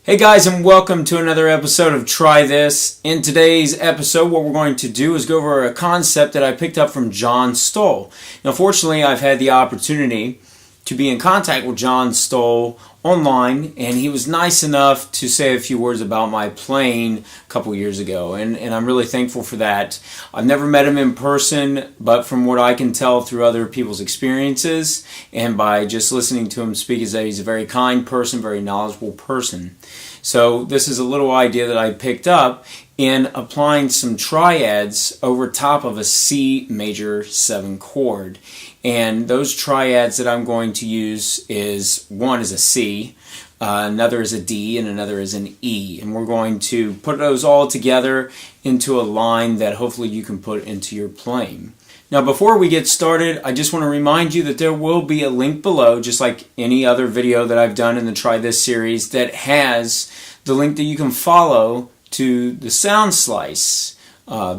Hey guys, and welcome to another episode of Try This. In today's episode, what we're going to do is go over a concept that I picked up from John Stowell. Now, fortunately, I've had the opportunity to be in contact with John Stowell online, and he was nice enough to say a few words about my playing a couple years ago, and I'm really thankful for that. I've never met him in person, but from what I can tell through other people's experiences and by just listening to him speak, is that he's a very kind person, very knowledgeable person. So this is a little idea that I picked up in applying some triads over top of a C major 7 chord. And those triads that I'm going to use is, one is a C, another is a D, and another is an E. And we're going to put those all together into a line that hopefully you can put into your playing. Now, before we get started, I just want to remind you that there will be a link below, just like any other video that I've done in the Try This series, that has the link that you can follow to the Soundslice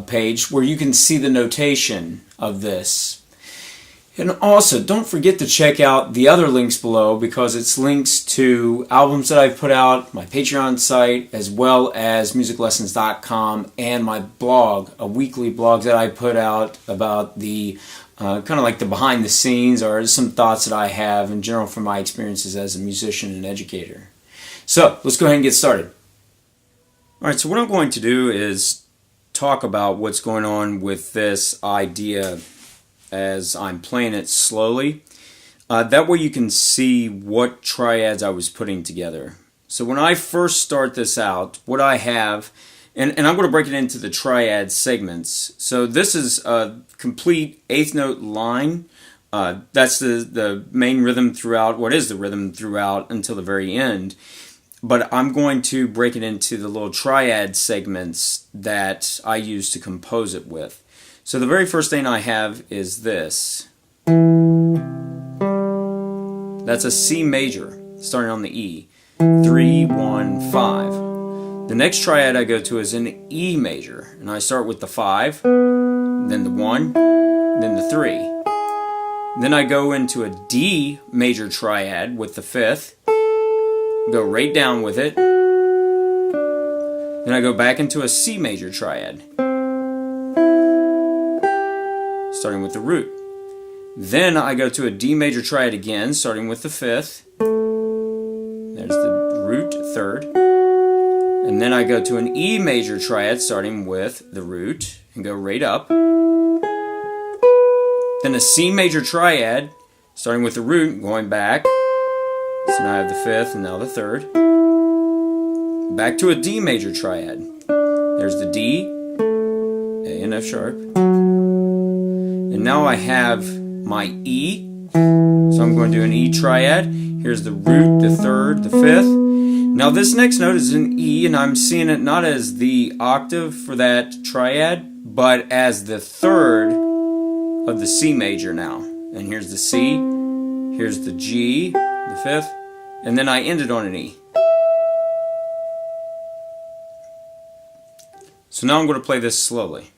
page where you can see the notation of this. And also, don't forget to check out the other links below, because it's links to albums that I've put out, my Patreon site, as well as musiclessons.com, and my blog, a weekly blog that I put out about the kind of like the behind the scenes, or some thoughts that I have in general from my experiences as a musician and educator. So, let's go ahead and get started. Alright, so what I'm going to do is talk about what's going on with this idea as I'm playing it slowly. That way you can see what triads I was putting together. So when I first start this out, what I have, and I'm going to break it into the triad segments. So this is a complete eighth note line. That's the main rhythm throughout, what is the rhythm throughout until the very end. But I'm going to break it into the little triad segments that I use to compose it with. So the very first thing I have is this. That's a C major, starting on the E. 3, 1, 5. The next triad I go to is an E major, and I start with the 5, then the 1, then the 3. Then I go into a D major triad with the 5th, go right down with it. Then I go back into a C major triad, starting with the root. Then I go to a D major triad again, starting with the 5th. There's the root, 3rd. And then I go to an E major triad, starting with the root, and go right up. Then a C major triad, starting with the root, going back. So now I have the 5th and now the 3rd. Back to a D major triad. There's the D, A and F sharp. And now I have my E, so I'm going to do an E triad. Here's the root, the 3rd, the 5th. Now this next note is an E, and I'm seeing it not as the octave for that triad, but as the 3rd of the C major now. And here's the C, here's the G, the 5th, and then I ended on an E. So now I'm going to play this slowly.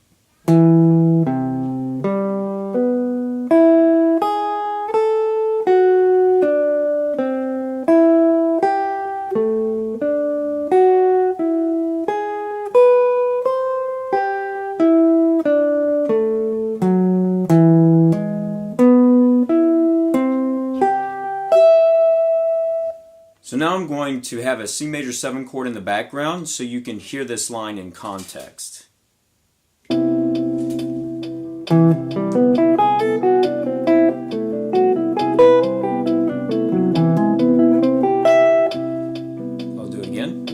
So now I'm going to have a C major 7 chord in the background so you can hear this line in context. I'll do it again.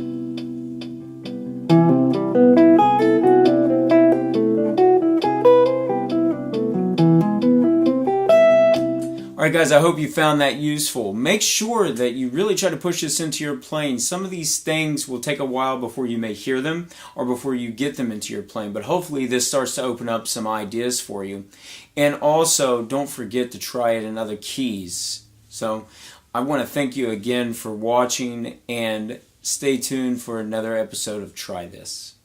Alright guys, I hope you found that useful. Make sure that you really try to push this into your playing. Some of these things will take a while before you may hear them or before you get them into your playing, but hopefully this starts to open up some ideas for you. And also, don't forget to try it in other keys. So I want to thank you again for watching, and stay tuned for another episode of Try This.